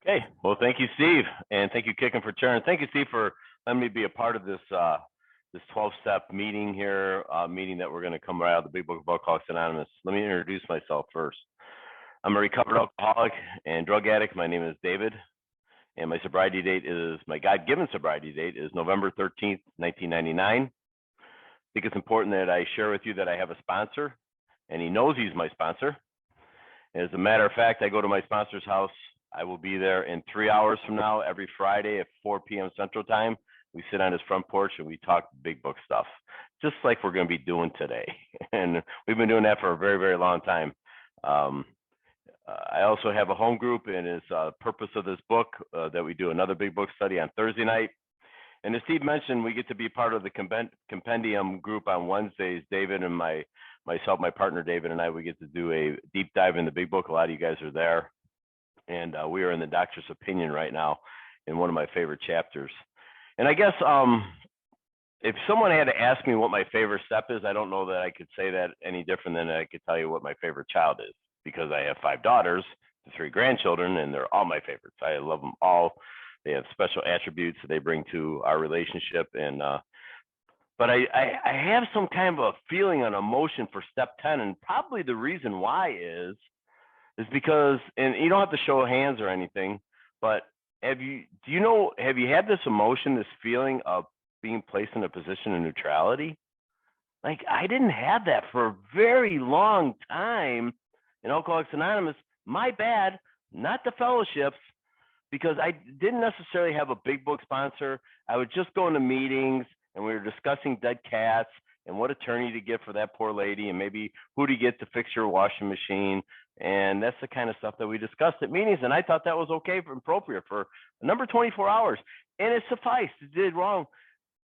Okay. Well, thank you, Steve, and thank you, Kicking for Turn. Thank you, Steve, for letting me be a part of this 12-step meeting here, meeting that we're going to come right out of the Big Book of Alcoholics Anonymous. Let me introduce myself first. I'm a recovered alcoholic and drug addict. My name is David, and my sobriety date is, my God-given sobriety date is November 13th, 1999. I think it's important that I share with you that I have a sponsor, and he knows he's my sponsor. As a matter of fact, I go to my sponsor's house. I will be there in 3 hours from now, every Friday at 4 p.m. Central Time. We sit on his front porch and we talk big book stuff, just like we're going to be doing today. And we've been doing that for a very, very long time. I also have a home group, and it's purpose of this book that we do another big book study on Thursday night. And as Steve mentioned, we get to be part of the compendium group on Wednesdays. David and myself, my partner David, and I, we get to do a deep dive in the big book. A lot of you guys are there. And we are in the doctor's opinion right now in one of my favorite chapters. And I guess if someone had to ask me what my favorite step is, I don't know that I could say that any different than I could tell you what my favorite child is, because I have 5 daughters, 3 grandchildren, and they're all my favorites. I love them all. They have special attributes that they bring to our relationship. And but I have some kind of a feeling, an emotion for step 10, and probably the reason why is because, and you don't have to show hands or anything, but have you had this emotion, this feeling of being placed in a position of neutrality? Like, I didn't have that for a very long time in Alcoholics Anonymous. My bad, not the fellowships, because I didn't necessarily have a big book sponsor. I would just go into meetings and we were discussing dead cats and what attorney to get for that poor lady, and maybe who to get to fix your washing machine. And that's the kind of stuff that we discussed at meetings. And I thought that was okay and appropriate for a number 24 hours. And it sufficed. It did wrong.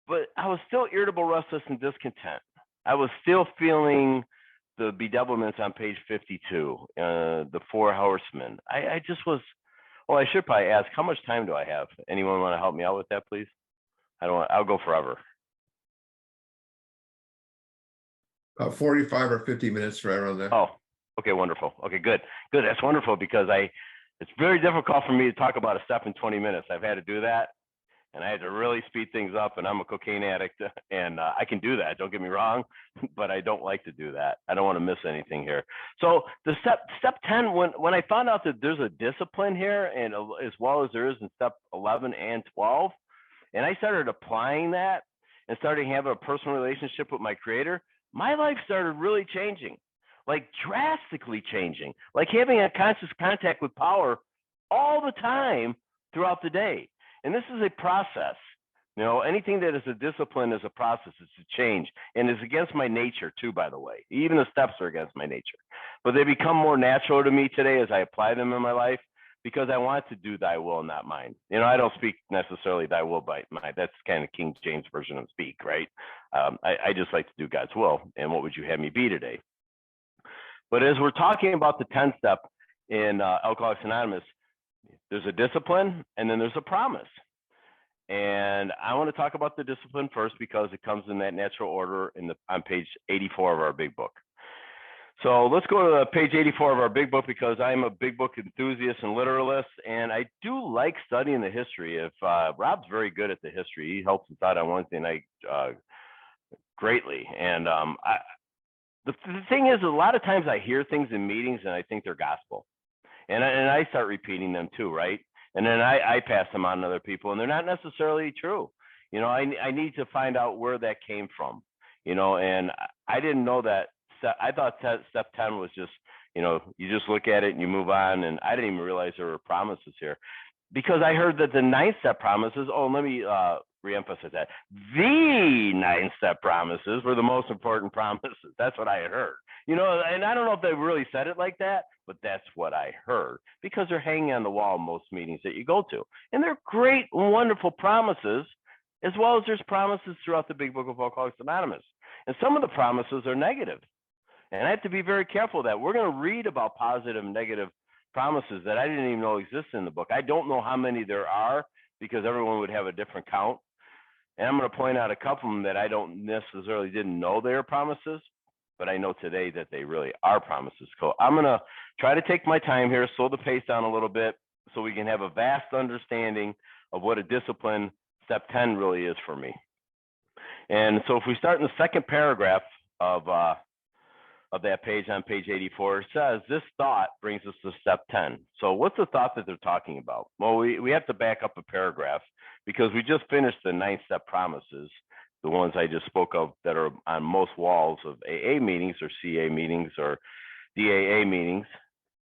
But I was still irritable, restless, and discontent. I was still feeling the bedevilments on page 52, the 4 horsemen. I just was, well, I should probably ask, how much time do I have? Anyone want to help me out with that, please? I'll go forever. 45 or 50 minutes, right around there. Oh, okay, wonderful. Okay, good. That's wonderful, because it's very difficult for me to talk about a step in 20 minutes. I've had to do that, and I had to really speed things up, and I'm a cocaine addict, and I can do that, don't get me wrong, but I don't like to do that. I don't want to miss anything here. So the step 10, when I found out that there's a discipline here, and as well as there is in step 11 and 12, and I started applying that and started having a personal relationship with my Creator, my life started really changing, like drastically changing, like having a conscious contact with power all the time throughout the day. And this is a process. You know, anything that is a discipline is a process. It's a change, and it's against my nature too, by the way. Even the steps are against my nature, but they become more natural to me today as I apply them in my life, because I want to do thy will, not mine. You know, I don't speak necessarily thy will by mine. That's kind of King James version of speak, right? I just like to do God's will. And what would you have me be today? But as we're talking about the 10th step in Alcoholics Anonymous, there's a discipline and then there's a promise. And I want to talk about the discipline first, because it comes in that natural order on page 84 of our big book. So let's go to page 84 of our big book, because I'm a big book enthusiast and literalist, and I do like studying the history. If Rob's very good at the history, he helps us out on Wednesday night greatly. And the thing is, a lot of times I hear things in meetings and I think they're gospel, and I start repeating them too, right? And then I pass them on to other people, and they're not necessarily true. You know, I need to find out where that came from, you know, and I didn't know that. I thought step 10 was just, you know, you just look at it and you move on. And I didn't even realize there were promises here, because I heard that the 9th step promises, let me reemphasize that. The 9th step promises were the most important promises. That's what I had heard, you know, and I don't know if they really said it like that, but that's what I heard, because they're hanging on the wall in most meetings that you go to. And they're great, wonderful promises, as well as there's promises throughout the big book of Alcoholics Anonymous. And some of the promises are negative. And I have to be very careful of that. We're going to read about positive and negative promises that I didn't even know existed in the book. I don't know how many there are, because everyone would have a different count. And I'm going to point out a couple of them that I don't necessarily didn't know they were promises, but I know today that they really are promises. So I'm going to try to take my time here, slow the pace down a little bit, so we can have a vast understanding of what a discipline step 10 really is for me. And so if we start in the second paragraph of that page on page 84, it says, this thought brings us to step 10. So what's the thought that they're talking about? Well, we have to back up a paragraph because we just finished the 9-step promises, the ones I just spoke of that are on most walls of AA meetings or CA meetings or DAA meetings.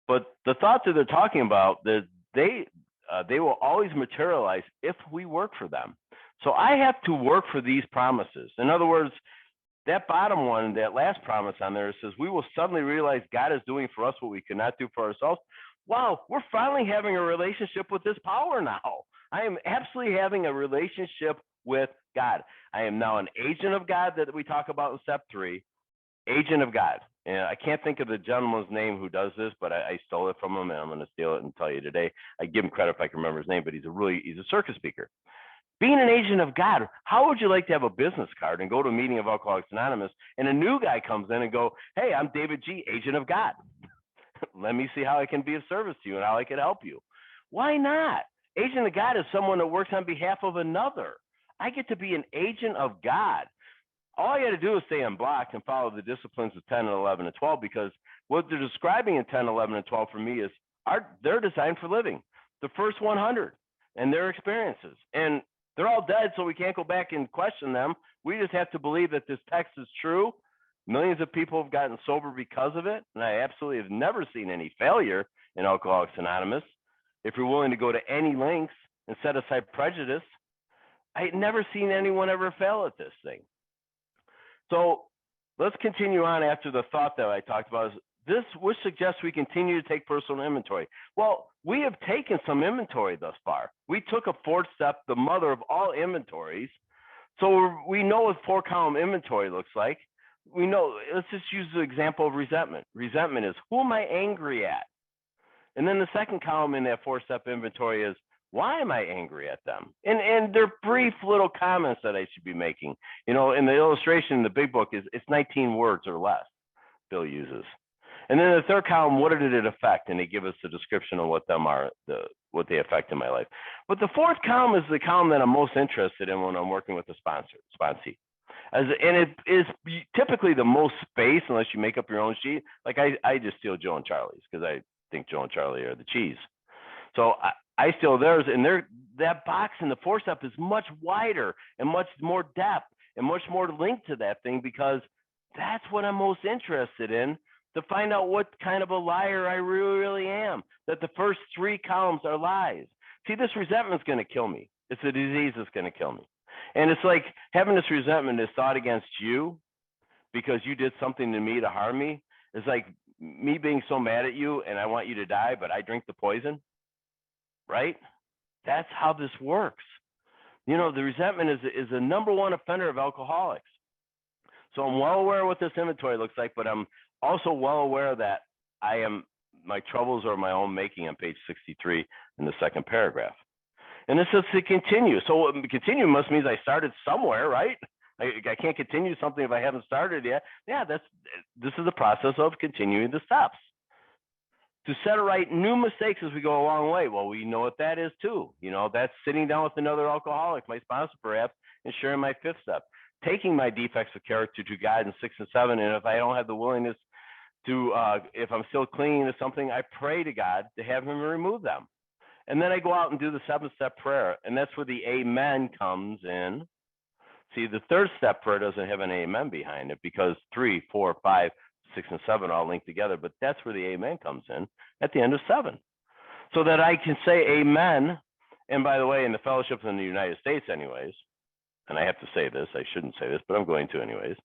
But the thought that they're talking about, that they will always materialize if we work for them. So I have to work for these promises. In other words, that bottom one, that last promise on there, says, we will suddenly realize God is doing for us what we cannot do for ourselves. Wow, we're finally having a relationship with this power now. I am absolutely having a relationship with God. I am now an agent of God that we talk about in step 3, agent of God. And I can't think of the gentleman's name who does this, but I stole it from him, and I'm going to steal it and tell you today. I give him credit if I can remember his name, but he's a circus speaker. Being an agent of God, how would you like to have a business card and go to a meeting of Alcoholics Anonymous and a new guy comes in and go, hey, I'm David G., agent of God. Let me see how I can be of service to you and how I can help you. Why not? Agent of God is someone that works on behalf of another. I get to be an agent of God. All I got to do is stay unblocked and follow the disciplines of 10 and 11 and 12, because what they're describing in 10, 11, and 12 for me is they're designed for living. The first 100 and their experiences. And they're all dead, so we can't go back and question them. We just have to believe that this text is true. Millions of people have gotten sober because of it, and I absolutely have never seen any failure in Alcoholics Anonymous. If you're willing to go to any lengths and set aside prejudice, I've never seen anyone ever fail at this thing. So let's continue on after the thought that I talked about. This would suggest we continue to take personal inventory. Well, we have taken some inventory thus far. We took a 4th step, the mother of all inventories. So we know what 4-column inventory looks like. We know, let's just use the example of resentment. Resentment is, who am I angry at? And then the second column in that 4-step inventory is, why am I angry at them? And they're brief little comments that I should be making. You know, in the illustration in the big book, it's 19 words or less Bill uses. And then the third column, what did it affect? And they give us the description of what them are, what they affect in my life. But the 4th column is the column that I'm most interested in when I'm working with the sponsee. And it is typically the most space, unless you make up your own sheet. Like I just steal Joe and Charlie's because I think Joe and Charlie are the cheese. So I steal theirs, and that box in the 4th step is much wider and much more depth and much more linked to that thing, because that's what I'm most interested in, to find out what kind of a liar I really am, that the first 3 columns are lies. See, this resentment is going to kill me. It's a disease that's going to kill me. And it's like having this resentment is thought against you because you did something to me to harm me. It's like me being so mad at you and I want you to die, but I drink the poison, right? That's how this works. You know, the resentment is the number 1 offender of alcoholics. So I'm well aware of what this inventory looks like, but I'm also well aware that my troubles are my own making on page 63 in the second paragraph. And this is to continue. So continue must means I started somewhere, right? I can't continue something if I haven't started yet. Yeah, this is the process of continuing the steps. To set right new mistakes as we go a long way. Well, we know what that is too. You know, that's sitting down with another alcoholic, my sponsor perhaps, and sharing my 5th step. Taking my defects of character to God in 6 and 7, and if I don't have the willingness to, if I'm still clinging to something, I pray to God to have Him remove them. And then I go out and do the 7th-step prayer, and that's where the amen comes in. See, the 3rd step prayer doesn't have an amen behind it because 3, 4, 5, 6, and 7 all linked together, but that's where the amen comes in at the end of 7. So that I can say amen, and by the way, in the fellowships in the United States anyways, and I have to say this, I shouldn't say this, but I'm going to anyways.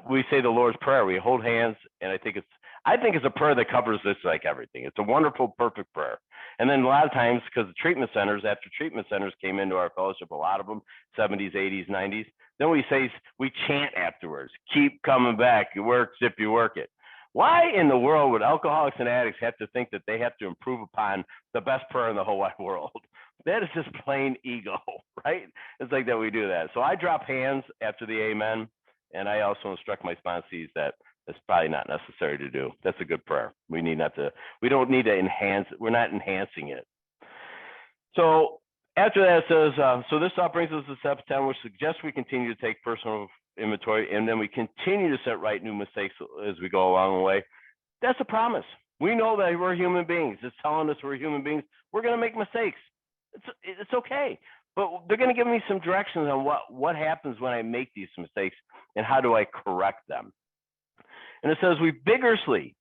We say the Lord's Prayer, we hold hands, and I think it's a prayer that covers this like everything. It's a wonderful, perfect prayer. And then a lot of times, because the treatment centers, after treatment centers came into our fellowship, a lot of them, 70s, 80s, 90s, then we chant afterwards, keep coming back, it works if you work it. Why in the world would alcoholics and addicts have to think that they have to improve upon the best prayer in the whole wide world? That is just plain ego, right? It's like that we do that. So I drop hands after the amen, and I also instruct my sponsees that It's probably not necessary to do. That's a good prayer. We don't need to enhance it. We're not enhancing it. So after that, it says, so this thought brings us to step 10, which suggests we continue to take personal inventory, and then we continue to set right new mistakes as we go along the way. That's a promise. We know that we're human beings. It's telling us we're human beings. We're going to make mistakes. It's okay. But they're going to give me some directions on what happens when I make these mistakes and how do I correct them. And it says we vigorously.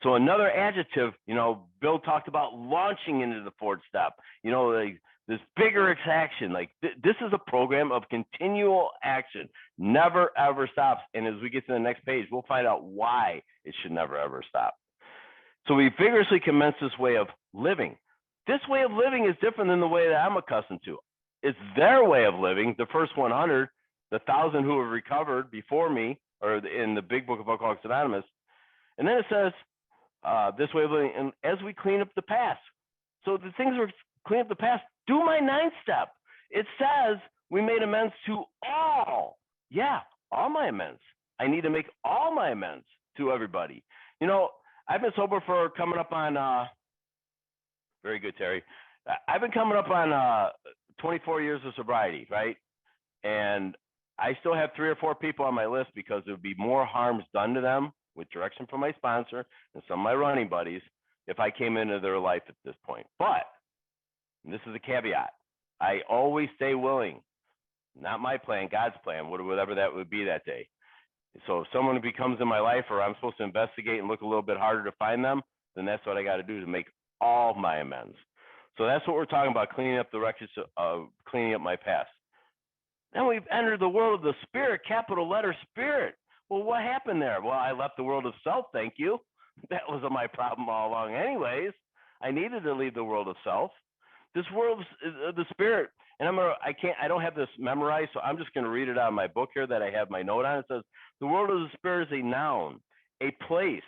So another adjective, Bill talked about launching into the fourth step, like this vigorous action. Like this is a program of continual action, never ever stops. And as we get to the next page, we'll find out why it should never ever stop. So we vigorously commence this way of living. This way of living is different than the way that I'm accustomed to. It's their way of living, the first 100, the 1,000 who have recovered before me, or in the big book of Alcoholics Anonymous. And then it says, this way of living, and as we clean up the past. So the things we're clean up the past, do my 9th step. It says we made amends to all. Yeah, all my amends. I need to make all my amends to everybody. I've been sober for coming up on, very good, Terry. I've been coming up on 24 years of sobriety, right? And I still have 3 or 4 people on my list because there would be more harms done to them with direction from my sponsor and some of my running buddies if I came into their life at this point. But, and this is a caveat, I always stay willing. Not my plan, God's plan, whatever that would be that day. So if someone becomes in my life or I'm supposed to investigate and look a little bit harder to find them, then that's what I got to do to make all my amends. So that's what we're talking about, cleaning up the wreckage, cleaning up my past. Then we've entered the world of the spirit, capital letter spirit. Well, what happened there? Well, I left the world of self, thank you. That was my problem all along anyways. I needed to leave the world of self. This world of the spirit, and I don't have this memorized, so I'm just going to read it out of my book here that I have my note on. It says, the world of the spirit is a noun, a place.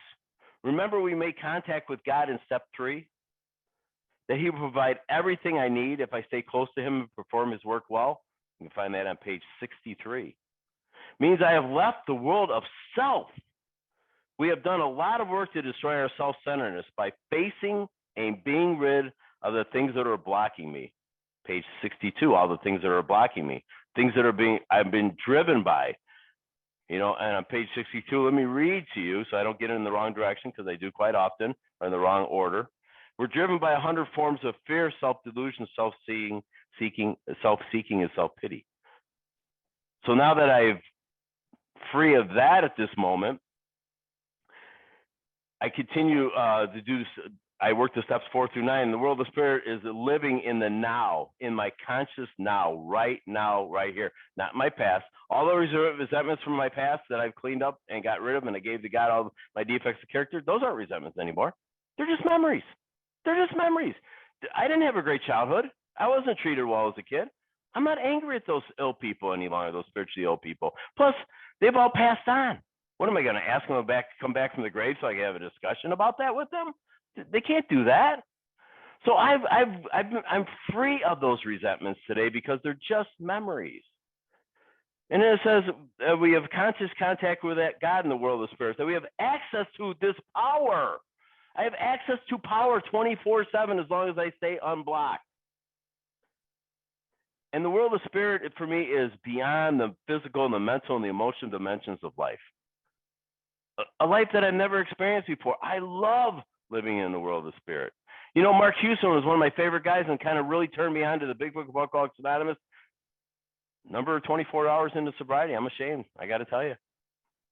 Remember we made contact with God in step 3? That he will provide everything I need if I stay close to him and perform his work well. You can find that on page 63. Means I have left the world of self. We have done a lot of work to destroy our self-centeredness by facing and being rid of the things that are blocking me. Page 62, all the things that are blocking me, things that I've been driven by. And on page 62, let me read to you so I don't get in the wrong direction, because I do quite often, or in the wrong order. We're driven by 100 forms of fear, self-delusion, self-seeking, and self-pity. So now that I'm free of that at this moment, I continue to do. I work the steps 4 through 9. The world of the spirit is living in the now, in my conscious now, right here, not my past. All the resentments from my past that I've cleaned up and got rid of, and I gave to God all my defects of character, those aren't resentments anymore. They're just memories. I didn't have a great childhood. I wasn't treated well as a kid. I'm not angry at those ill people any longer, those spiritually ill people. Plus, they've all passed on. What am I going to ask them to come back from the grave so I can have a discussion about that with them? They can't do that. So I'm free of those resentments today because they're just memories. And then it says we have conscious contact with that God in the world of the spirit. So we have access to this power. I have access to power 24/7 as long as I stay unblocked. And the world of spirit, for me, is beyond the physical and the mental and the emotional dimensions of life. A life that I've never experienced before. I love living in the world of spirit. Mark Houston was one of my favorite guys and kind of really turned me on to the big book of Alcoholics Anonymous. Number 24 hours into sobriety, I'm ashamed. I got to tell you.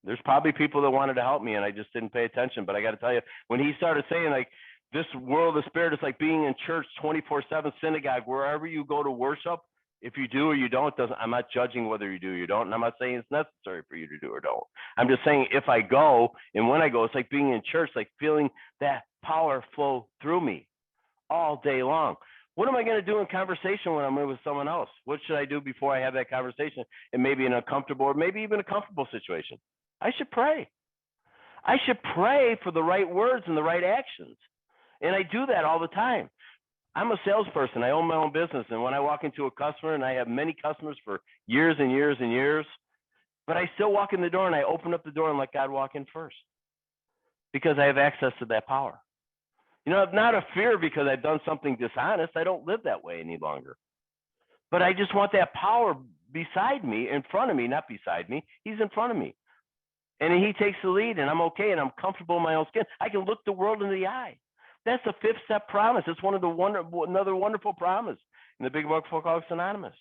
There's probably people that wanted to help me and I just didn't pay attention. But I got to tell you, when he started saying like, this world of spirit is like being in church 24/7 synagogue, wherever you go to worship, if you do or you don't, I'm not judging whether you do or you don't. And I'm not saying it's necessary for you to do or don't. I'm just saying if I go and when I go, it's like being in church, like feeling that power flow through me all day long. What am I going to do in conversation when I'm with someone else? What should I do before I have that conversation? And maybe an uncomfortable or maybe even a comfortable situation. I should pray. I should pray for the right words and the right actions. And I do that all the time. I'm a salesperson. I own my own business. And when I walk into a customer, and I have many customers for years and years and years, but I still walk in the door and I open up the door and let God walk in first. because I have access to that power. You know, not a fear because I've done something dishonest. I don't live that way any longer. But I just want that power beside me, in front of me, not beside me. He's in front of me. And he takes the lead, and I'm okay, and I'm comfortable in my own skin. I can look the world in the eye. That's the 5th step promise. It's one of the another wonderful promise in the Big Book of Alcoholics Anonymous.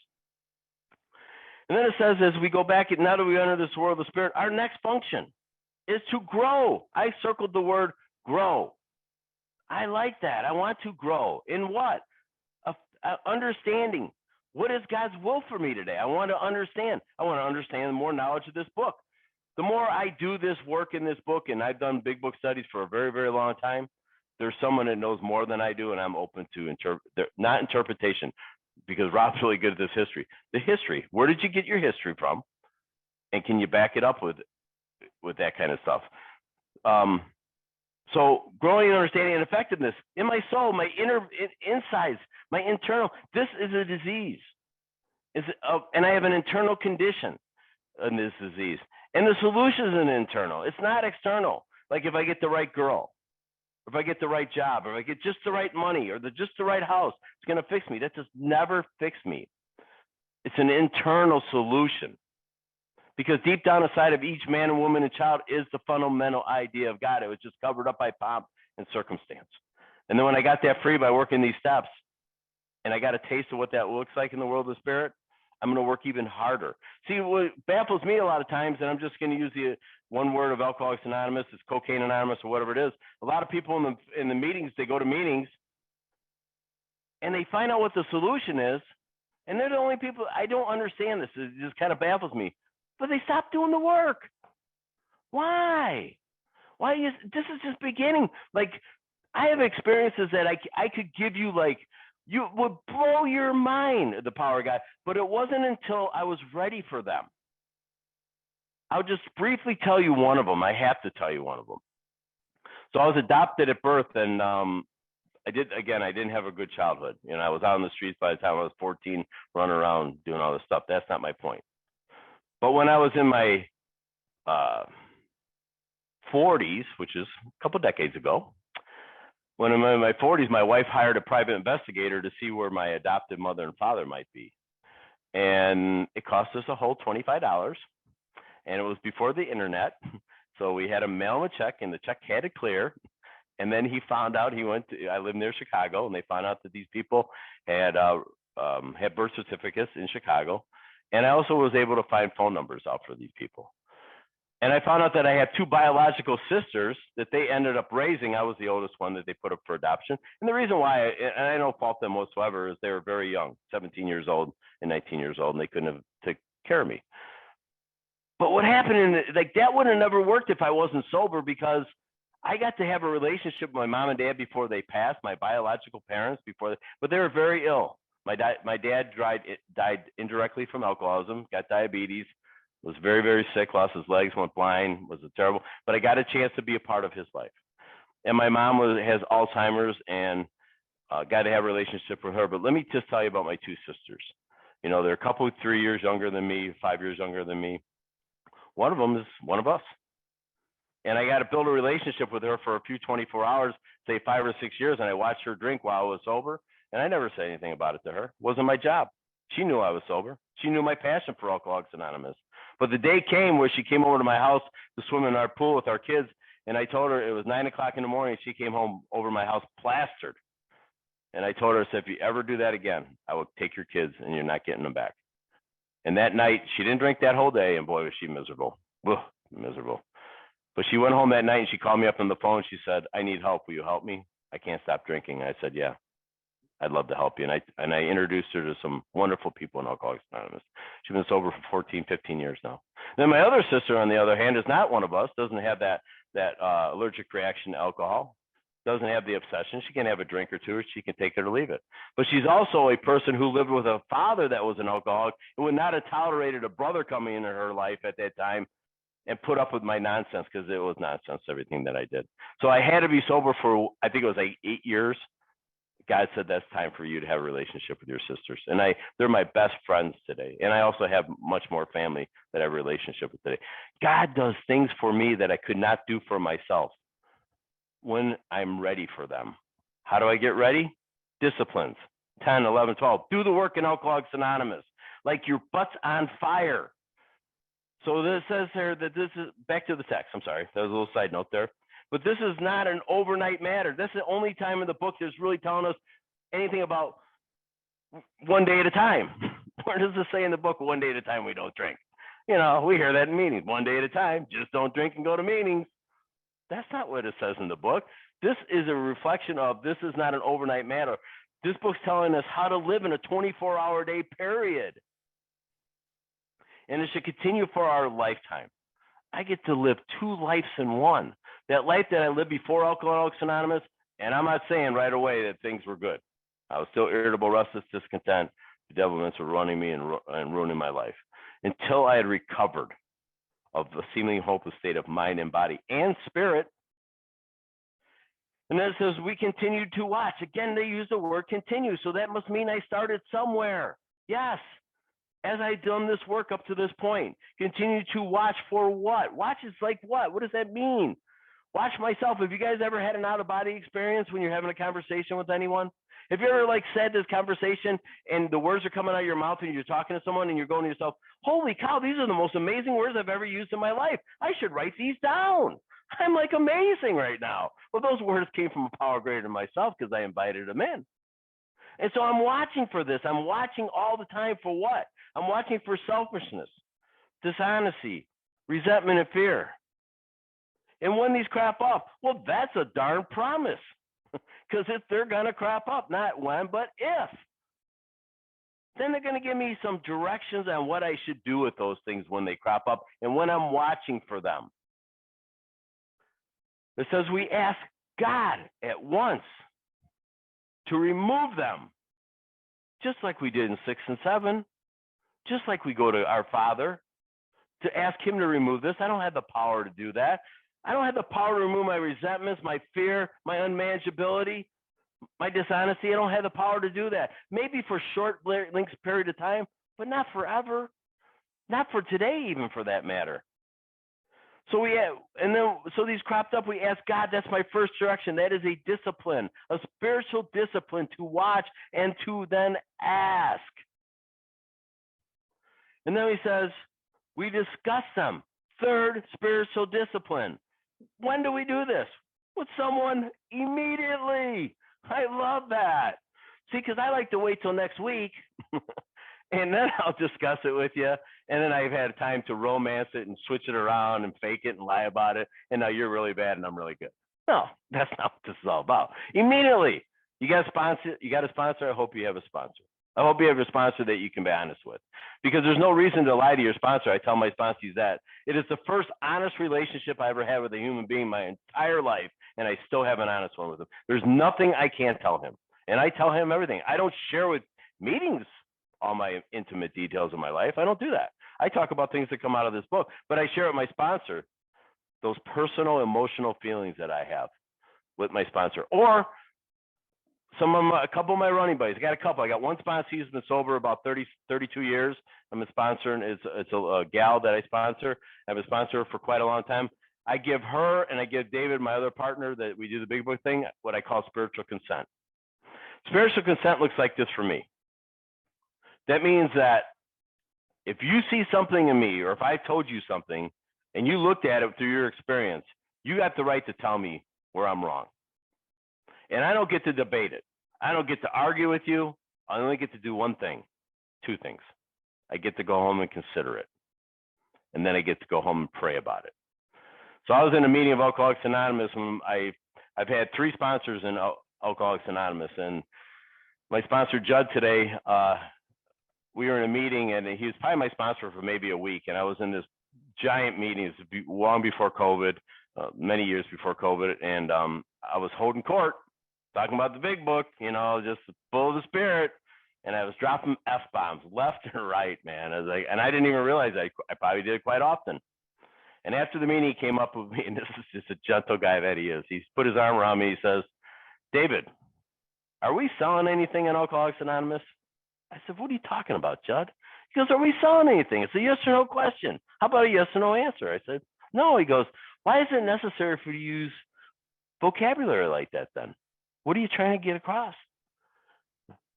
And then it says, as we go back, now that we enter this world of the Spirit, our next function is to grow. I circled the word grow. I like that. I want to grow. In what? Understanding. What is God's will for me today? I want to understand. I want to understand more knowledge of this book. The more I do this work in this book, and I've done big book studies for a very, very long time, there's someone that knows more than I do, and I'm open to not interpretation, because Rob's really good at this history. The history. Where did you get your history from? And can you back it up with that kind of stuff? So growing understanding and effectiveness in my soul, my inner insides, my internal. This is a disease, and I have an internal condition in this disease. And the solution is internal. It's not external. Like if I get the right girl, or if I get the right job, or if I get just the right money, or just the right house, it's going to fix me. That just never fix me. It's an internal solution. Because deep down inside of each man and woman and child is the fundamental idea of God. It was just covered up by pomp and circumstance. And then when I got that free by working these steps, and I got a taste of what that looks like in the world of the Spirit, I'm going to work even harder. See, what baffles me a lot of times, and I'm just going to use the one word of Alcoholics Anonymous, it's Cocaine Anonymous or whatever it is. A lot of people in the meetings, they go to meetings, and they find out what the solution is, and they're the only people. I don't understand this. It just kind of baffles me. But they stop doing the work. Why? This is just beginning. Like, I have experiences that I could give you, like, you would blow your mind, the power of God. But it wasn't until I was ready for them. I'll just briefly tell you one of them. I have to tell you one of them. So I was adopted at birth, and I didn't have a good childhood. You know, I was out on the streets by the time I was 14, running around doing all this stuff. That's not my point. But when I was in my 40s, which is a couple decades ago, when I'm in my 40s, my wife hired a private investigator to see where my adopted mother and father might be. And it cost us a whole $25. And it was before the internet. So we had to mail him a check, and the check had to clear. And then he found out, I live near Chicago, and they found out that these people had birth certificates in Chicago. And I also was able to find phone numbers out for these people. And I found out that I had 2 biological sisters that they ended up raising. I was the oldest one that they put up for adoption. And the reason why, and I don't fault them whatsoever, is they were very young, 17 years old and 19 years old, and they couldn't have taken care of me. But what happened, that would have never worked if I wasn't sober, because I got to have a relationship with my mom and dad before they passed, my biological parents but they were very ill. My dad died indirectly from alcoholism, got diabetes, was very, very sick, lost his legs, went blind, was terrible. But I got a chance to be a part of his life. And my mom has Alzheimer's, and got to have a relationship with her. But let me just tell you about my 2 sisters. You know, they're a couple, 3 years younger than me, 5 years younger than me. One of them is one of us. And I got to build a relationship with her for a few 24 hours, say 5 or 6 years, and I watched her drink while I was sober. And I never said anything about it to her. It wasn't my job. She knew I was sober. She knew my passion for Alcoholics Anonymous. But the day came where she came over to my house to swim in our pool with our kids. And I told her it was 9 o'clock in the morning. She came home over my house plastered. And I told her, I said, if you ever do that again, I will take your kids and you're not getting them back. And that night, she didn't drink that whole day. And boy, was she miserable. Ugh, miserable. But she went home that night and she called me up on the phone. She said, I need help. Will you help me? I can't stop drinking. I said, yeah. I'd love to help you. And I introduced her to some wonderful people in Alcoholics Anonymous. She's been sober for 14, 15 years now. Then my other sister, on the other hand, is not one of us, doesn't have that allergic reaction to alcohol, doesn't have the obsession. She can have a drink or two, or she can take it or leave it. But she's also a person who lived with a father that was an alcoholic and would not have tolerated a brother coming into her life at that time and put up with my nonsense, because it was nonsense, everything that I did. So I had to be sober for, I think it was like 8 years. God said, that's time for you to have a relationship with your sisters. And they're my best friends today. And I also have much more family that I have a relationship with today. God does things for me that I could not do for myself. when I'm ready for them. How do I get ready? Disciplines. 10, 11, 12. Do the work in Alcoholics Anonymous. Like your butt's on fire. So this says here that this is, back to the text, I'm sorry, that was a little side note there. But this is not an overnight matter. This is the only time in the book that's really telling us anything about one day at a time. Where does it say in the book, one day at a time we don't drink? You know, we hear that in meetings, one day at a time, just don't drink and go to meetings. That's not what it says in the book. This is a reflection of, this is not an overnight matter. This book's telling us how to live in a 24-hour day period. And it should continue for our lifetime. I get to live two lives in one. That life that I lived before Alcoholics Anonymous, and I'm not saying right away that things were good. I was still irritable, restless, discontent. The devilments were running me and ruining my life until I had recovered of the seemingly hopeless state of mind and body and spirit. And then it says, we continued to watch. Again, they use the word continue. So that must mean I started somewhere. Yes. As I've done this work up to this point, continue to watch for what? Watch is like what? What does that mean? Watch myself. Have you guys ever had an out-of-body experience when you're having a conversation with anyone? Have you ever said this conversation and the words are coming out of your mouth and you're talking to someone and you're going to yourself, holy cow, these are the most amazing words I've ever used in my life. I should write these down. I'm amazing right now. Well, those words came from a power greater than myself because I invited them in. And so I'm watching for this. I'm watching all the time for what? I'm watching for selfishness, dishonesty, resentment, and fear. And when these crop up, well, that's a darn promise. Because if they're going to crop up, not when, but if. Then they're going to give me some directions on what I should do with those things when they crop up and when I'm watching for them. It says we ask God at once to remove them, just like we did in 6 and 7, just like we go to our Father to ask him to remove this. I don't have the power to do that. I don't have the power to remove my resentments, my fear, my unmanageability, my dishonesty. I don't have the power to do that. Maybe for short lengths period of time, but not forever. Not for today, even for that matter. So so these cropped up, we ask God, that's my first direction. That is a discipline, a spiritual discipline to watch and to then ask. And then he says, we discuss them. Third, spiritual discipline. When do we do this? With someone immediately. I love that. See, because I like to wait till next week, and then I'll discuss it with you. And then I've had time to romance it and switch it around and fake it and lie about it. And now you're really bad and I'm really good. No, that's not what this is all about. Immediately, you got a sponsor. I hope you have a sponsor. I hope you have a sponsor that you can be honest with, because there's no reason to lie to your sponsor. I tell my sponsees that. It is the first honest relationship I ever had with a human being my entire life, and I still have an honest one with him. There's nothing I can't tell him, and I tell him everything. I don't share with meetings all my intimate details of my life. I don't do that. I talk about things that come out of this book, but I share with my sponsor those personal, emotional feelings that I have with my sponsor, or a couple of my running buddies. I got a couple. I got one sponsor who's been sober about 32 years. I'm a sponsor, and it's a gal that I sponsor. I have a sponsor for quite a long time. I give her and I give David, my other partner, that we do the big book thing, what I call spiritual consent. Spiritual consent looks like this for me. That means that if you see something in me, or if I told you something and you looked at it through your experience, you got the right to tell me where I'm wrong. And I don't get to debate it. I don't get to argue with you. I only get to do two things. I get to go home and consider it. And then I get to go home and pray about it. So I was in a meeting of Alcoholics Anonymous, and I've had 3 sponsors in Alcoholics Anonymous. And my sponsor, Judd, today, we were in a meeting, and he was probably my sponsor for maybe a week. And I was in this giant meeting long before COVID, many years before COVID. And I was holding court, talking about the big book, just full of the spirit. And I was dropping F-bombs left and right, man. And I didn't even realize I probably did it quite often. And after the meeting, he came up with me, and this is just a gentle guy that he is. He's put his arm around me. He says, David, are we selling anything in Alcoholics Anonymous? I said, what are you talking about, Judd? He goes, are we selling anything? It's a yes or no question. How about a yes or no answer? I said, no. He goes, why is it necessary for you to use vocabulary like that then? What are you trying to get across?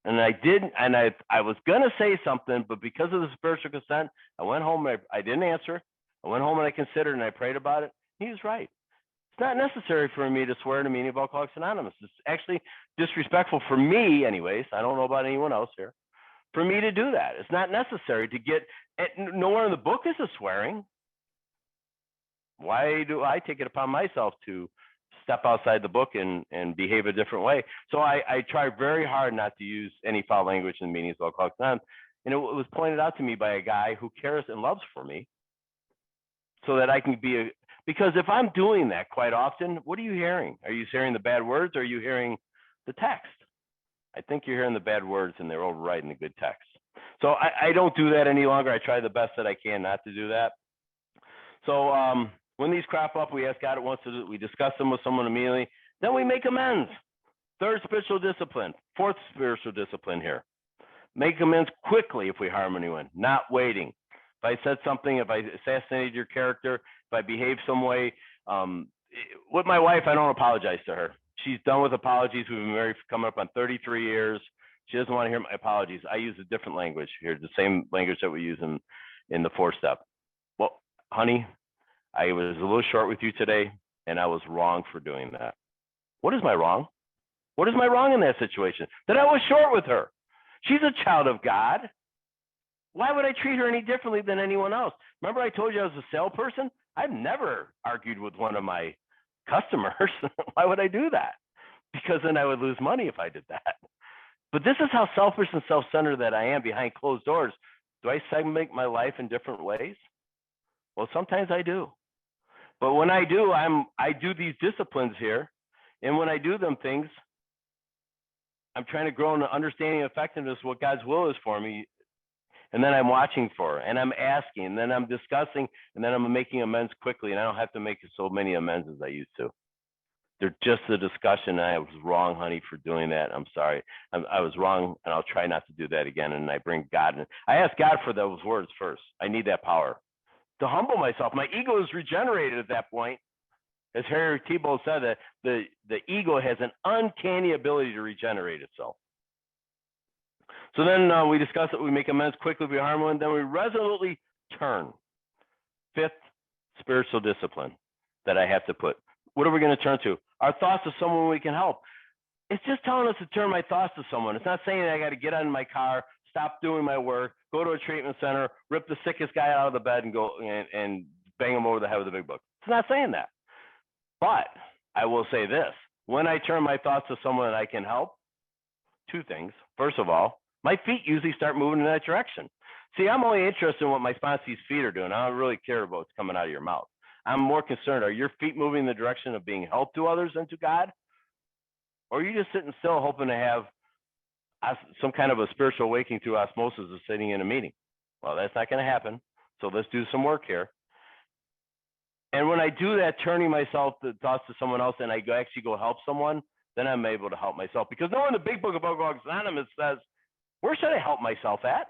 And I didn't, and I was going to say something, but because of the spiritual consent, I went home and I didn't answer. I went home and I considered and I prayed about it. He was right. It's not necessary for me to swear in a meeting of Alcoholics Anonymous. It's actually disrespectful for me, anyways. I don't know about anyone else here. For me to do that, it's not necessary to get. Nowhere in the book is a swearing. Why do I take it upon myself to step outside the book and behave a different way? So I try very hard not to use any foul language in meetings of Alcoholics Anonymous. And it was pointed out to me by a guy who cares and loves for me, so that I can be because if I'm doing that quite often, what are you hearing? Are you hearing the bad words or are you hearing the text? I think you're hearing the bad words and they're overriding the good text. So I don't do that any longer. I try the best that I can not to do that. So when these crop up, we ask God at once, we discuss them with someone immediately. Then we make amends. Third spiritual discipline. Fourth spiritual discipline here. Make amends quickly if we harm anyone, not waiting. If I said something, if I assassinated your character, if I behaved some way, with my wife, I don't apologize to her. She's done with apologies. We've been married for coming up on 33 years. She doesn't want to hear my apologies. I use a different language here, the same language that we use in the 4-step. Well, honey, I was a little short with you today, and I was wrong for doing that. What is my wrong? What is my wrong in that situation? That I was short with her. She's a child of God. Why would I treat her any differently than anyone else? Remember I told you I was a salesperson? I've never argued with one of my customers. Why would I do that? Because then I would lose money if I did that. But this is how selfish and self-centered that I am behind closed doors. Do I segment my life in different ways? Well, sometimes I do. But when I do, I do these disciplines here. And when I do them things, I'm trying to grow in the understanding and effectiveness of what God's will is for me. And then I'm watching for, and I'm asking, and then I'm discussing, and then I'm making amends quickly. And I don't have to make so many amends as I used to. They're just a discussion. I was wrong, honey, for doing that. I'm sorry. I was wrong, and I'll try not to do that again. And I bring God in. I ask God for those words first. I need that power to humble myself. My ego is regenerated at that point. As Harry Tiebout said, that the ego has an uncanny ability to regenerate itself. So then we discuss it. We make amends quickly if we harm one. Then we resolutely turn. Fifth, spiritual discipline that I have to put. What are we going to turn to? Our thoughts of someone we can help. It's just telling us to turn my thoughts to someone. It's not saying I got to get out of my car, stop doing my work, go to a treatment center, rip the sickest guy out of the bed and go and bang him over the head with a big book. It's not saying that. But I will say this. When I turn my thoughts to someone that I can help, two things. First of all, my feet usually start moving in that direction. See, I'm only interested in what my sponsee's feet are doing. I don't really care about what's coming out of your mouth. I'm more concerned, are your feet moving in the direction of being help to others and to God? Or are you just sitting still hoping to have some kind of a spiritual awakening through osmosis of sitting in a meeting? Well, that's not going to happen. So let's do some work here. And when I do that, turning myself the thoughts to someone else and I actually go help someone, then I'm able to help myself. Because nowhere in the big book of Alcoholics Anonymous says, where should I help myself at?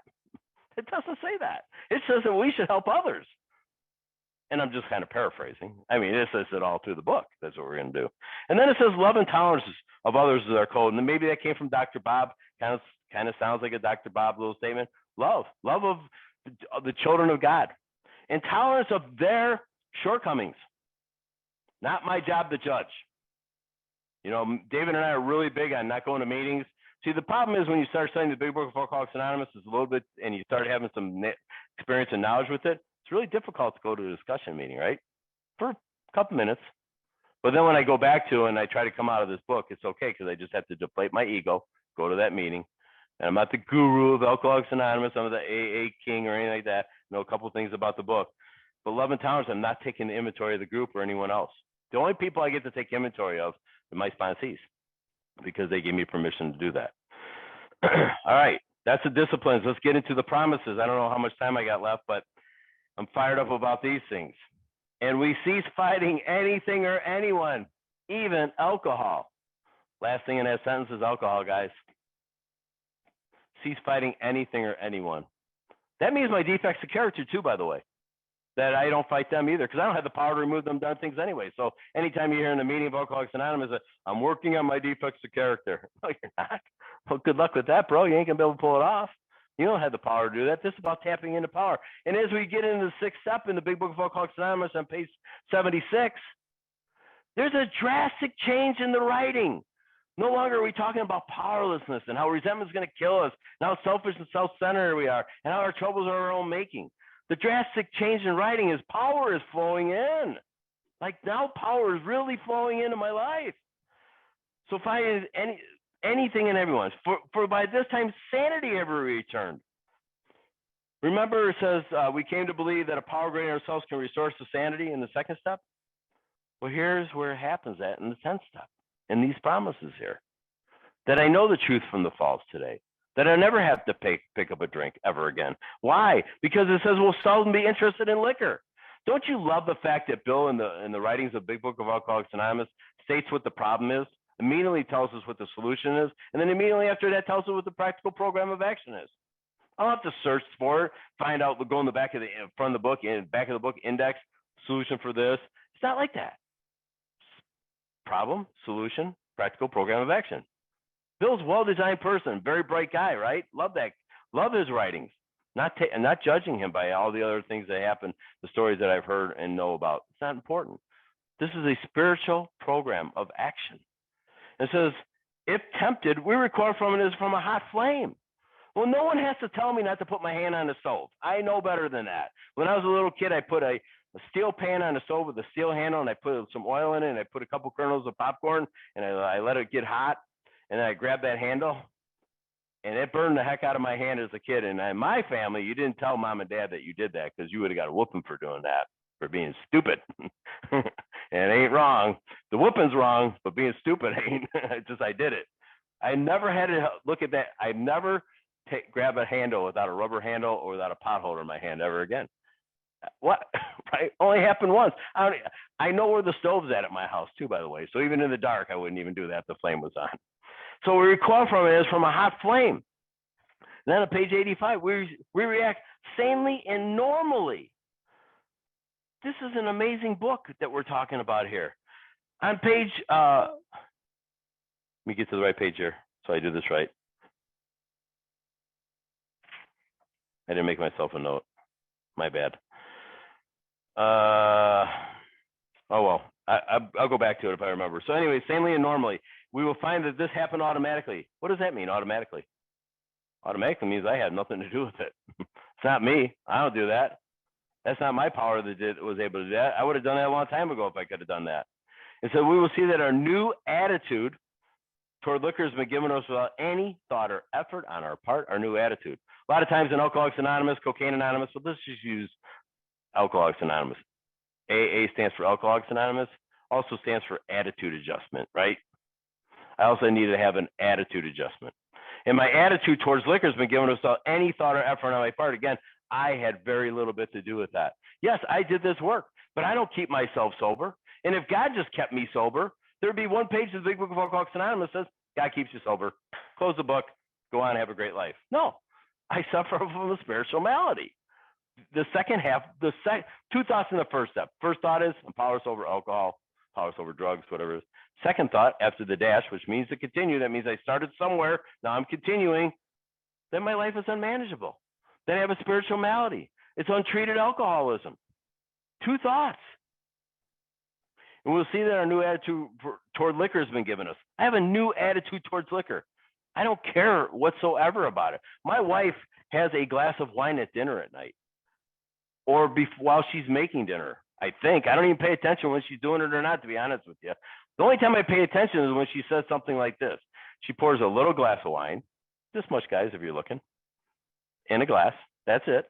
It doesn't say that. It says that we should help others. And I'm just kind of paraphrasing. I mean, it says it all through the book. That's what we're going to do. And then it says love and tolerance of others is our code. And maybe that came from Dr. Bob. Kind of sounds like a Dr. Bob little statement. Love of the children of God. And tolerance of their shortcomings. Not my job to judge. You know, David and I are really big on not going to meetings. See, the problem is when you start studying the Big Book of Alcoholics Anonymous, it's a little bit, and you start having some experience and knowledge with it, it's really difficult to go to a discussion meeting, right? For a couple minutes. But then when I go back to and I try to come out of this book, it's okay because I just have to deflate my ego, go to that meeting. And I'm not the guru of Alcoholics Anonymous. I'm the AA king or anything like that. I know a couple of things about the book. But love and tolerance, I'm not taking the inventory of the group or anyone else. The only people I get to take inventory of are my sponsees, because they gave me permission to do that. All right, that's the disciplines. Let's get into the promises. I don't know how much time I got left, but I'm fired up about these things. And we cease fighting anything or anyone, even alcohol. Last thing in that sentence is alcohol, guys. Cease fighting anything or anyone. That means my defects of character too, by the way. that I don't fight them either, because I don't have the power to remove them darn things anyway. So anytime you hear in the meeting of Alcoholics Anonymous that I'm working on my defects of character, no, you're not. Well, good luck with that, bro. You ain't gonna be able to pull it off. You don't have the power to do that. This is about tapping into power. And as we get into the sixth step in the Big Book of Alcoholics Anonymous on page 76, there's a drastic change in the writing. No longer are we talking about powerlessness and how resentment is going to kill us, and how selfish and self-centered we are, and how our troubles are our own making. The drastic change in writing is power is flowing in. Like now power is really flowing into my life. So find anything and everyone. For by this time, sanity ever returned. Remember, it says we came to believe that a power greater than ourselves can restore us to sanity in the second step. Well, here's where it happens at in the 10th step, in these promises here. That I know the truth from the false today. That I never have to pick up a drink ever again. Why? Because it says we'll seldom be interested in liquor. Don't you love the fact that Bill in the writings of Big Book of Alcoholics Anonymous states what the problem is, immediately tells us what the solution is, and then immediately after that tells us what the practical program of action is. I don't have to search for it, find out, go in the back of the front of the book, in back of the book, index, solution for this. It's not like that. Problem, solution, practical program of action. Bill's a well-designed person, very bright guy, right? Love that. Love his writings. Not judging him by all the other things that happen, the stories that I've heard and know about. It's not important. This is a spiritual program of action. It says, if tempted, we recoil from it as from a hot flame. Well, no one has to tell me not to put my hand on the stove. I know better than that. When I was a little kid, I put a steel pan on the stove with a steel handle, and I put some oil in it, and I put a couple kernels of popcorn, and I let it get hot, and then I grabbed that handle, and it burned the heck out of my hand as a kid. And in my family, you didn't tell mom and dad that you did that, because you would have got a whooping for doing that, for being stupid. And it ain't wrong. The whooping's wrong, but being stupid ain't. It's just I did it. I never had to look at that. I never grab a handle without a rubber handle or without a pot holder in my hand ever again. What? Right? Only happened once. I know where the stove's at my house too, by the way. So even in the dark, I wouldn't even do that if the flame was on. So we recoil from it as from a hot flame. And then on page 85, we react sanely and normally. This is an amazing book that we're talking about here. On page, let me get to the right page here so I do this right. I didn't make myself a note. My bad. Oh, well, I'll go back to it if I remember. So anyway, sanely and normally, we will find that this happened automatically. What does that mean, automatically? Automatically means I had nothing to do with it. It's not me. I don't do that. That's not my power that was able to do that. I would have done that a long time ago if I could have done that. And so we will see that our new attitude toward liquor has been given us without any thought or effort on our part, our new attitude. A lot of times in Alcoholics Anonymous, Cocaine Anonymous, but let's just use Alcoholics Anonymous. AA stands for Alcoholics Anonymous, also stands for attitude adjustment, right? I also need to have an attitude adjustment. And my attitude towards liquor has been given us without any thought or effort on my part. Again, I had very little bit to do with that. Yes, I did this work, but I don't keep myself sober. And if God just kept me sober, there'd be one page of the Big Book of Alcoholics Anonymous that says, God keeps you sober. Close the book, go on, have a great life. No, I suffer from a spiritual malady. The second half, two thoughts in the first step. First thought is, I'm powerless over alcohol, powerless over drugs, whatever it is. Second thought, after the dash, which means to continue, that means I started somewhere, now I'm continuing, then my life is unmanageable. Then I have a spiritual malady. It's untreated alcoholism. Two thoughts. And we'll see that our new attitude toward liquor has been given us. I have a new attitude towards liquor. I don't care whatsoever about it. My wife has a glass of wine at dinner at night or while she's making dinner. I think. I don't even pay attention when she's doing it or not, to be honest with you. The only time I pay attention is when she says something like this. She pours a little glass of wine, this much, guys, if you're looking, in a glass. That's it.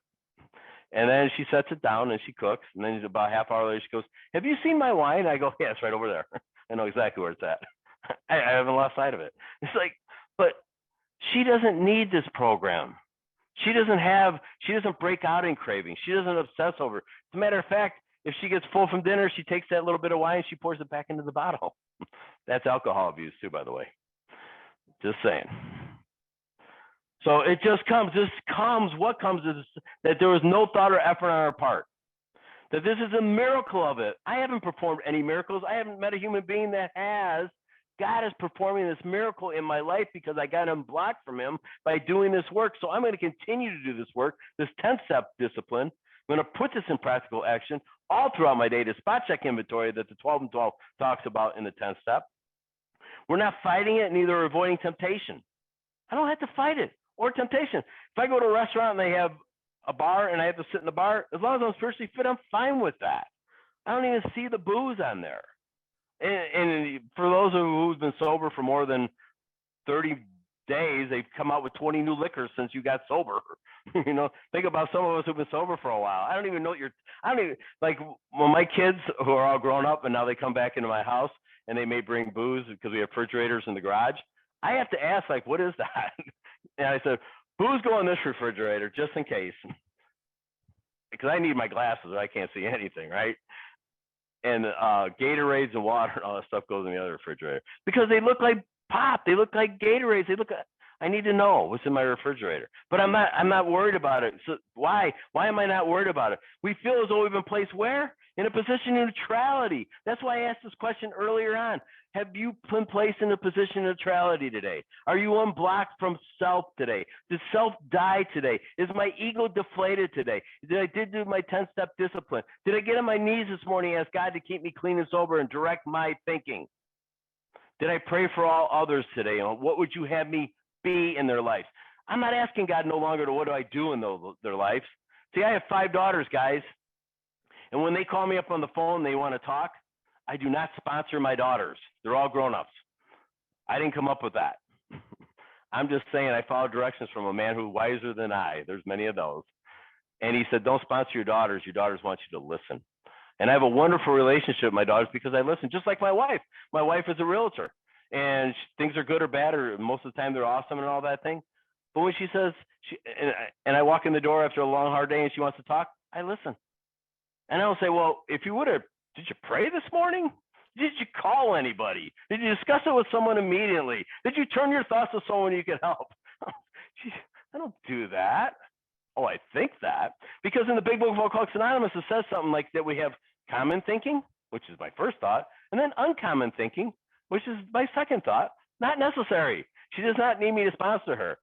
And then she sets it down and she cooks. And then about a half hour later, she goes, have you seen my wine? I go, yeah, it's right over there. I know exactly where it's at. I haven't lost sight of it. It's like, but she doesn't need this program. She doesn't break out in craving. She doesn't obsess over it. As a matter of fact, if she gets full from dinner, she takes that little bit of wine, she pours it back into the bottle. That's alcohol abuse too, by the way. Just saying. So it just comes. What comes is that there was no thought or effort on our part. that this is a miracle of it. I haven't performed any miracles. I haven't met a human being that has. God is performing this miracle in my life because I got unblocked from him by doing this work. So I'm going to continue to do this work, this 10-step discipline. I'm going to put this in practical action all throughout my day, the spot check inventory that the 12 and 12 talks about in the 10th step. We're not fighting it, neither avoiding temptation. I don't have to fight it or temptation. If I go to a restaurant and they have a bar and I have to sit in the bar, as long as I'm spiritually fit, I'm fine with that. I don't even see the booze on there. And for those who've been sober for more than 30 days, they've come out with 20 new liquors since you got sober. You know, think about some of us who've been sober for a while. I don't even know what I don't even, like when my kids who are all grown up and now they come back into my house and they may bring booze because we have refrigerators in the garage. I have to ask, like, what is that? And I said, booze go in this refrigerator just in case. Because I need my glasses or I can't see anything, right? And Gatorades and water and all that stuff goes in the other refrigerator because they look like pop. They look like Gatorades. I need to know what's in my refrigerator, but I'm not worried about it. So why am I not worried about it? We feel as though we've been placed where? In a position of neutrality. That's why I asked this question earlier on. Have you been placed in a position of neutrality today? Are you unblocked from self today? Did self die today? Is my ego deflated today? Did I do my 10-step discipline? Did I get on my knees this morning and ask God to keep me clean and sober and direct my thinking? Did I pray for all others today? What would you have me be in their lives? I'm not asking God no longer to what do I do in their lives. See, I have 5 daughters, guys. And when they call me up on the phone, they want to talk. I do not sponsor my daughters. They're all grown-ups. I didn't come up with that. I'm just saying I followed directions from a man who's wiser than I. There's many of those. And he said, don't sponsor your daughters. Your daughters want you to listen. And I have a wonderful relationship with my daughters because I listen, just like my wife. My wife is a realtor. And things are good or bad, or most of the time they're awesome and all that thing. But when she says, and I walk in the door after a long, hard day and she wants to talk, I listen. And I'll say, well, if you would have, did you pray this morning? Did you call anybody? Did you discuss it with someone immediately? Did you turn your thoughts to someone you could help? I don't do that. Oh, I think that. Because in the Big Book of Alcoholics Anonymous, it says something like that we have common thinking, which is my first thought, and then uncommon thinking, which is my second thought. Not necessary. She does not need me to sponsor her.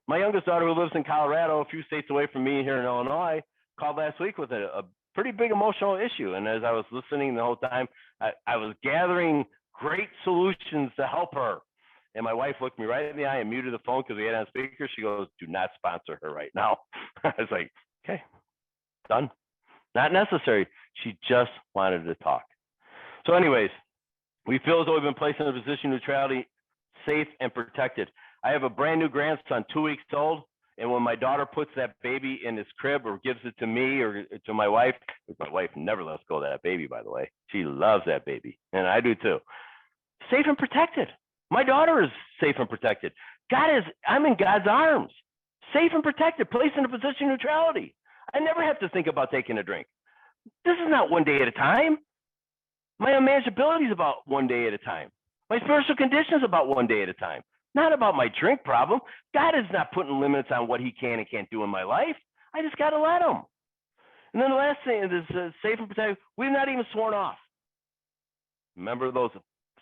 My youngest daughter, who lives in Colorado, a few states away from me here in Illinois, called last week with a pretty big emotional issue. And as I was listening the whole time, I was gathering great solutions to help her. And my wife looked me right in the eye and muted the phone because we had it on speaker. She goes, do not sponsor her right now. I was like, okay, done. Not necessary. She just wanted to talk. So anyways, we feel as though we've been placed in a position of neutrality, safe and protected. I have a brand new grandson, 2 weeks old. And when my daughter puts that baby in his crib or gives it to me or to my wife never lets go of that baby, by the way. She loves that baby. And I do too. Safe and protected. My daughter is safe and protected. I'm in God's arms. Safe and protected, placed in a position of neutrality. I never have to think about taking a drink. This is not one day at a time. My unmanageability is about one day at a time. My spiritual condition is about one day at a time. Not about my drink problem. God is not putting limits on what he can and can't do in my life. I just got to let him. And then the last thing is safe and protected. We've not even sworn off. Remember those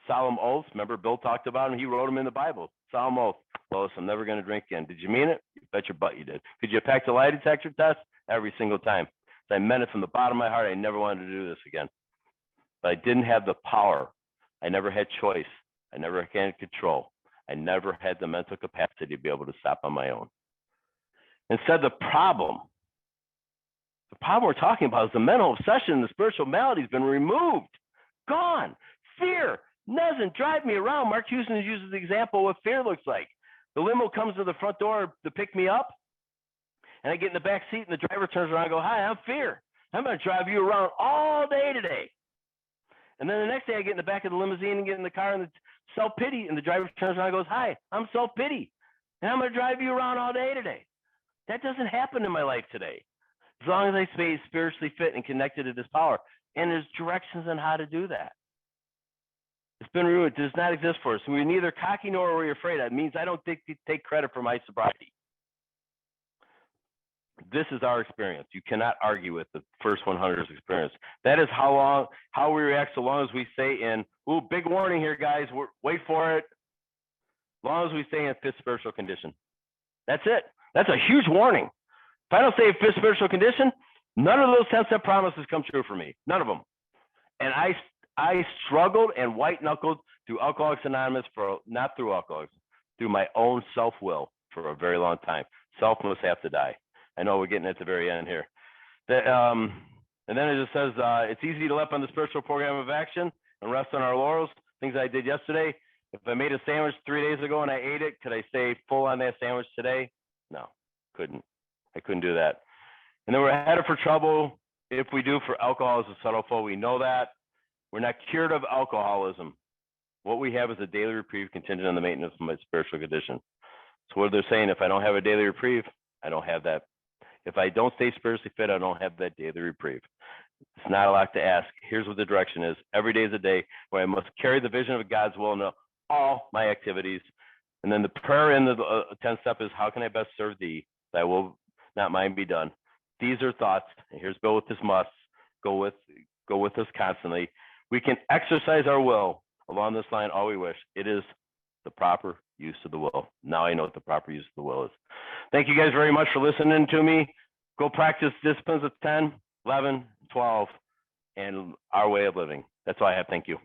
solemn oaths? Remember Bill talked about them? He wrote them in the Bible. Solemn oath. Lois, I'm never going to drink again. Did you mean it? You bet your butt you did. Could you pass the lie detector test? Every single time. I meant it from the bottom of my heart. I never wanted to do this again. But I didn't have the power. I never had choice. I never had control. I never had the mental capacity to be able to stop on my own. Instead, the problem we're talking about is the mental obsession, the spiritual malady has been removed, gone. Fear doesn't drive me around. Mark Houston uses the example of what fear looks like. The limo comes to the front door to pick me up, and I get in the back seat, and the driver turns around and goes, hi, I'm Fear. I'm going to drive you around all day today. And then the next day I get in the back of the limousine and get in the car and the self-pity, and the driver turns around and goes, hi, I'm self-pity, and I'm going to drive you around all day today. That doesn't happen in my life today. As long as I stay spiritually fit and connected to this power. And there's directions on how to do that. It's been removed. It does not exist for us. We're neither cocky nor are we afraid. That means I don't take credit for my sobriety. This is our experience. You cannot argue with the first 100's experience. That is how we react so long as we stay in, ooh, big warning here, guys. Wait for it. As long as we stay in fifth spiritual condition. That's it. That's a huge warning. If I don't stay in fifth spiritual condition, none of those 10-step promises come true for me. None of them. And I struggled and white knuckled through Alcoholics Anonymous not through Alcoholics, through my own self-will for a very long time. Self must have to die. I know we're getting at the very end here. And then it just says, it's easy to let up on the spiritual program of action and rest on our laurels. Things I did yesterday. If I made a sandwich 3 days ago and I ate it, could I stay full on that sandwich today? No, couldn't. I couldn't do that. And then we're headed for trouble if we do for alcohol as a subtle foe. We know that. We're not cured of alcoholism. What we have is a daily reprieve contingent on the maintenance of my spiritual condition. So what they're saying, if I don't have a daily reprieve, I don't have that. If I don't stay spiritually fit, I don't have that daily reprieve. It's not a lot to ask. Here's what the direction is. Every day is a day where I must carry the vision of God's will into all my activities. And then the prayer in the 10th step is, how can I best serve thee? Thy will, not mine, be done. These are thoughts. And here's go with this must. Go with us constantly. We can exercise our will along this line all we wish. It is the proper use of the will. Now I know what the proper use of the will is. Thank you guys very much for listening to me. Go practice disciplines of 10, 11, 12, and our way of living. That's all I have. Thank you.